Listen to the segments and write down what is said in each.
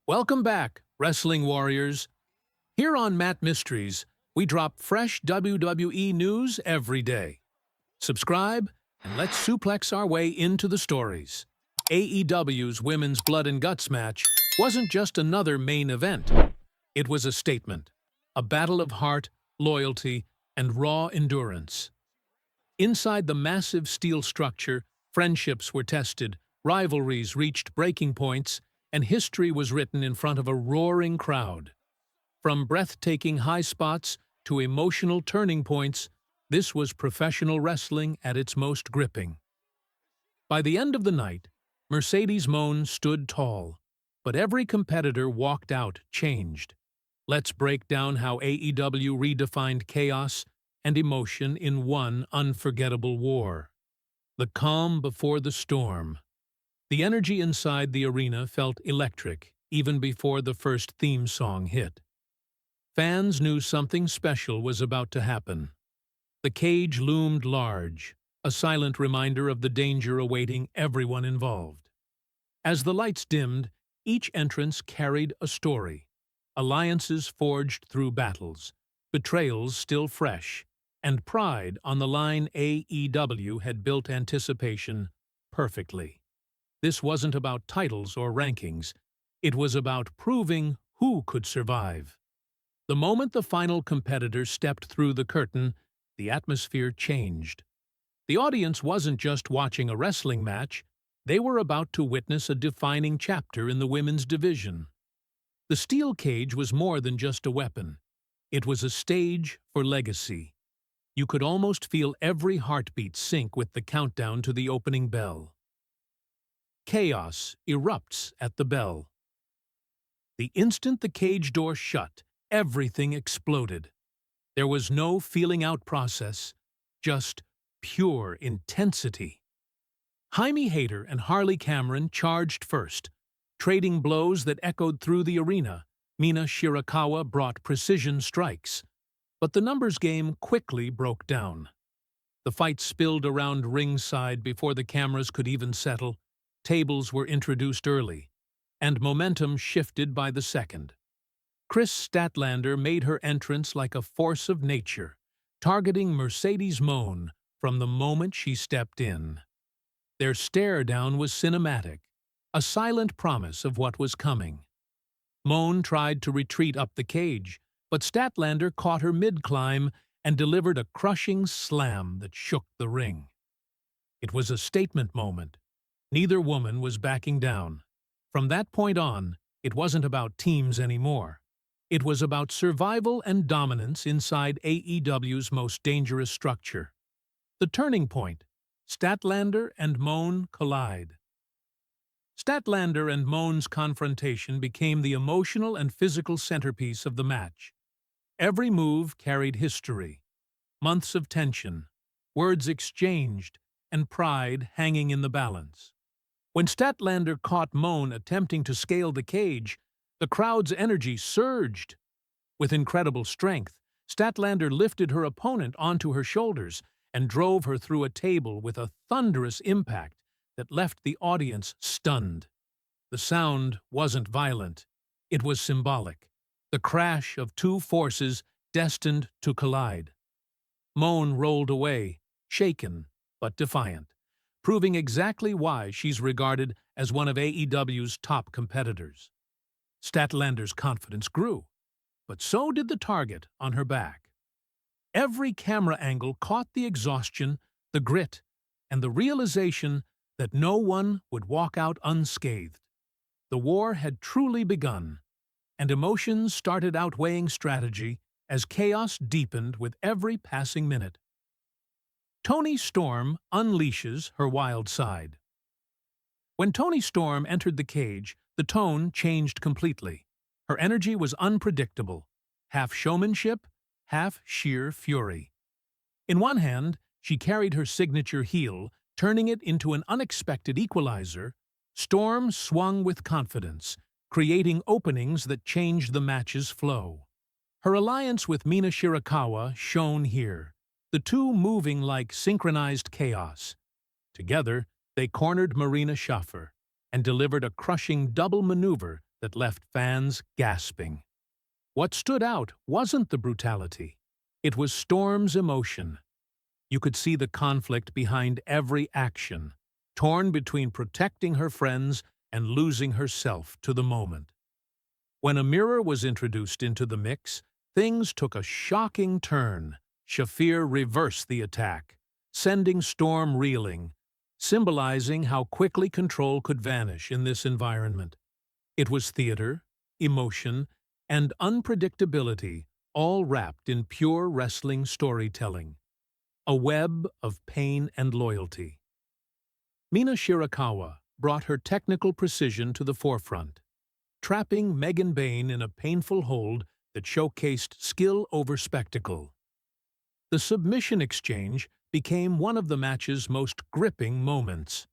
Welcome back, Wrestling Warriors. Here on Matt Mysteries, we drop fresh WWE news every day. Subscribe, and let's suplex our way into the stories. AEW's Women's Blood and Guts match wasn't just another main event. It was a statement, a battle of heart, loyalty, and raw endurance. Inside the massive steel structure, friendships were tested, rivalries reached breaking points, and history was written in front of a roaring crowd. From breathtaking high spots to emotional turning points, this was professional wrestling at its most gripping. By the end of the night, Mercedes Moné stood tall, but every competitor walked out changed. Let's break down how AEW redefined chaos and emotion in one unforgettable war. The calm before the storm. The energy inside the arena felt electric even before the first theme song hit. Fans knew something special was about to happen. The cage loomed large, a silent reminder of the danger awaiting everyone involved. As the lights dimmed, each entrance carried a story. Alliances forged through battles, betrayals still fresh, and pride on the line. AEW had built anticipation perfectly. This wasn't about titles or rankings. It was about proving who could survive. The moment the final competitor stepped through the curtain, the atmosphere changed. The audience wasn't just watching a wrestling match, they were about to witness a defining chapter in the women's division. The steel cage was more than just a weapon. It was a stage for legacy. You could almost feel every heartbeat sync with the countdown to the opening bell. Chaos erupts at the bell. The instant the cage door shut, everything exploded. There was no feeling out process, just pure intensity. Jaime Hayter and Harley Cameron charged first, trading blows that echoed through the arena. Mina Shirakawa brought precision strikes. But the numbers game quickly broke down. The fight spilled around ringside before the cameras could even settle. Tables were introduced early, and momentum shifted by the second. Chris Statlander made her entrance like a force of nature, targeting Mercedes Moné from the moment she stepped in. Their stare-down was cinematic, a silent promise of what was coming. Moné tried to retreat up the cage, but Statlander caught her mid-climb and delivered a crushing slam that shook the ring. It was a statement moment. Neither woman was backing down. From that point on, it wasn't about teams anymore. It was about survival and dominance inside AEW's most dangerous structure. The turning point. Statlander and Moné collide. Statlander and Moné's confrontation became the emotional and physical centerpiece of the match. Every move carried history, months of tension, words exchanged, and pride hanging in the balance. When Statlander caught Moné attempting to scale the cage, the crowd's energy surged. With incredible strength, Statlander lifted her opponent onto her shoulders and drove her through a table with a thunderous impact that left the audience stunned. The sound wasn't violent. It was symbolic. The crash of two forces destined to collide. Moné rolled away, shaken but defiant, proving exactly why she's regarded as one of AEW's top competitors. Statlander's confidence grew, but so did the target on her back. Every camera angle caught the exhaustion, the grit, and the realization that no one would walk out unscathed. The war had truly begun, and emotions started outweighing strategy as chaos deepened with every passing minute. Toni Storm unleashes her wild side. When Toni Storm entered the cage, the tone changed completely. Her energy was unpredictable, half showmanship, half sheer fury. In one hand, she carried her signature heel, turning it into an unexpected equalizer. Storm swung with confidence, creating openings that changed the match's flow. Her alliance with Mina Shirakawa shone here, the two moving like synchronized chaos. Together, they cornered Marina Shaffer and delivered a crushing double maneuver that left fans gasping. What stood out wasn't the brutality. It was Storm's emotion. You could see the conflict behind every action, torn between protecting her friends and losing herself to the moment. When a mirror was introduced into the mix, things took a shocking turn. Shafir reversed the attack, sending Storm reeling, symbolizing how quickly control could vanish in this environment. It was theater, emotion, and unpredictability, all wrapped in pure wrestling storytelling. A web of pain and loyalty. Mina Shirakawa brought her technical precision to the forefront, trapping Megan Bayne in a painful hold that showcased skill over spectacle. The submission exchange became one of the match's most gripping moments.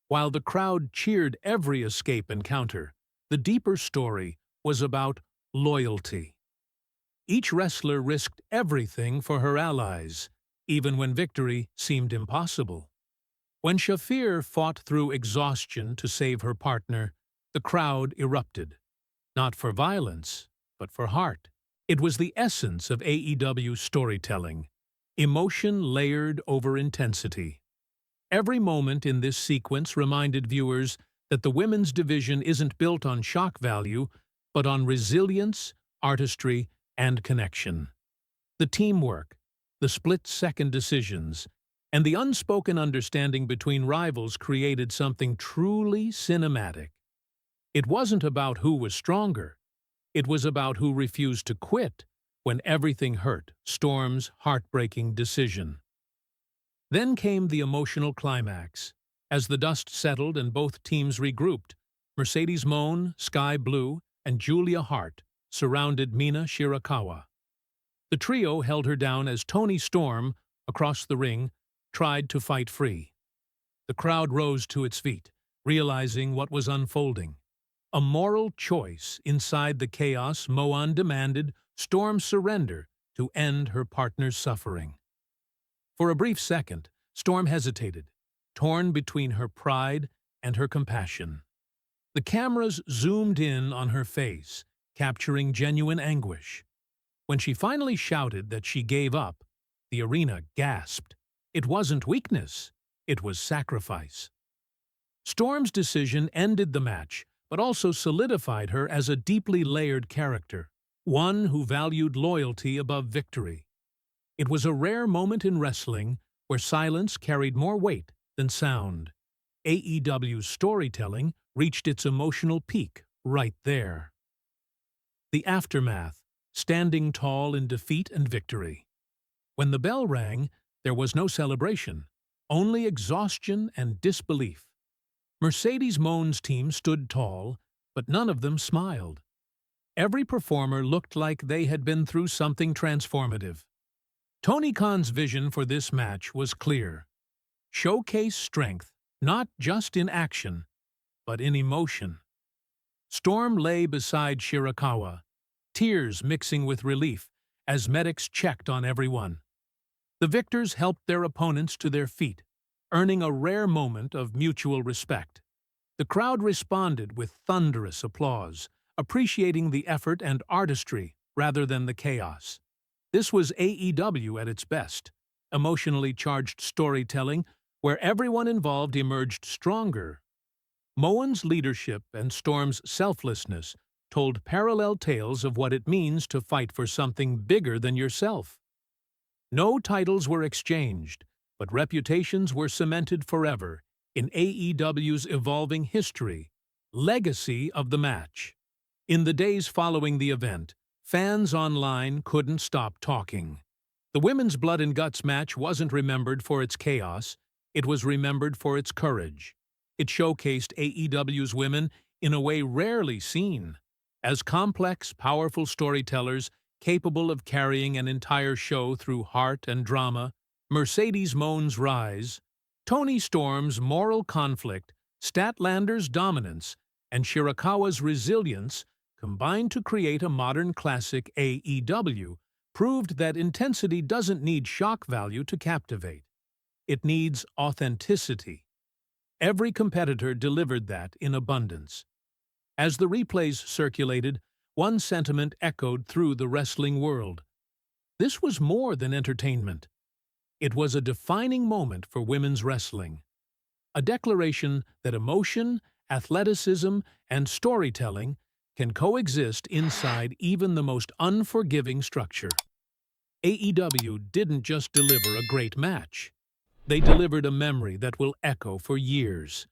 While the crowd cheered every escape encounter, the deeper story was about loyalty. Each wrestler risked everything for her allies, even when victory seemed impossible. When Shafir fought through exhaustion to save her partner, the crowd erupted. Not for violence, but for heart. It was the essence of AEW storytelling, emotion layered over intensity. Every moment in this sequence reminded viewers that the women's division isn't built on shock value, but on resilience, artistry, and connection. The teamwork, the split-second decisions, and the unspoken understanding between rivals created something truly cinematic. It wasn't about who was stronger. It was about who refused to quit when everything hurt. Storm's heartbreaking decision. Then came the emotional climax. As the dust settled and both teams regrouped, Mercedes Moné, Sky Blue, and Julia Hart surrounded Mina Shirakawa. The trio held her down as Toni Storm, across the ring, tried to fight free. The crowd rose to its feet, realizing what was unfolding. A moral choice inside the chaos. Moné demanded Storm surrender to end her partner's suffering. For a brief second, Storm hesitated, torn between her pride and her compassion. The cameras zoomed in on her face, capturing genuine anguish. When she finally shouted that she gave up, the arena gasped. It wasn't weakness, it was sacrifice. Storm's decision ended the match, but also solidified her as a deeply layered character, one who valued loyalty above victory. It was a rare moment in wrestling where silence carried more weight than sound. AEW's storytelling reached its emotional peak right there. The aftermath, standing tall in defeat and victory. When the bell rang, there was no celebration, only exhaustion and disbelief. Mercedes Moné's team stood tall, but none of them smiled. Every performer looked like they had been through something transformative. Tony Khan's vision for this match was clear. Showcase strength, not just in action, but in emotion. Storm lay beside Shirakawa, tears mixing with relief as medics checked on everyone. The victors helped their opponents to their feet, earning a rare moment of mutual respect. The crowd responded with thunderous applause, appreciating the effort and artistry rather than the chaos. This was AEW at its best, emotionally charged storytelling where everyone involved emerged stronger. Moné's leadership and Storm's selflessness told parallel tales of what it means to fight for something bigger than yourself. No titles were exchanged, but reputations were cemented forever in AEW's evolving history, legacy of the match. In the days following the event, fans online couldn't stop talking. The women's Blood and Guts match wasn't remembered for its chaos, it was remembered for its courage. It showcased AEW's women in a way rarely seen, as complex, powerful storytellers capable of carrying an entire show through heart and drama. Mercedes Moné's rise, Toni Storm's moral conflict, Statlander's dominance, and Shirakawa's resilience combined to create a modern classic. AEW proved that intensity doesn't need shock value to captivate. It needs authenticity. Every competitor delivered that in abundance. As the replays circulated, one sentiment echoed through the wrestling world. This was more than entertainment. It was a defining moment for women's wrestling. A declaration that emotion, athleticism, and storytelling can coexist inside even the most unforgiving structure. AEW didn't just deliver a great match. They delivered a memory that will echo for years.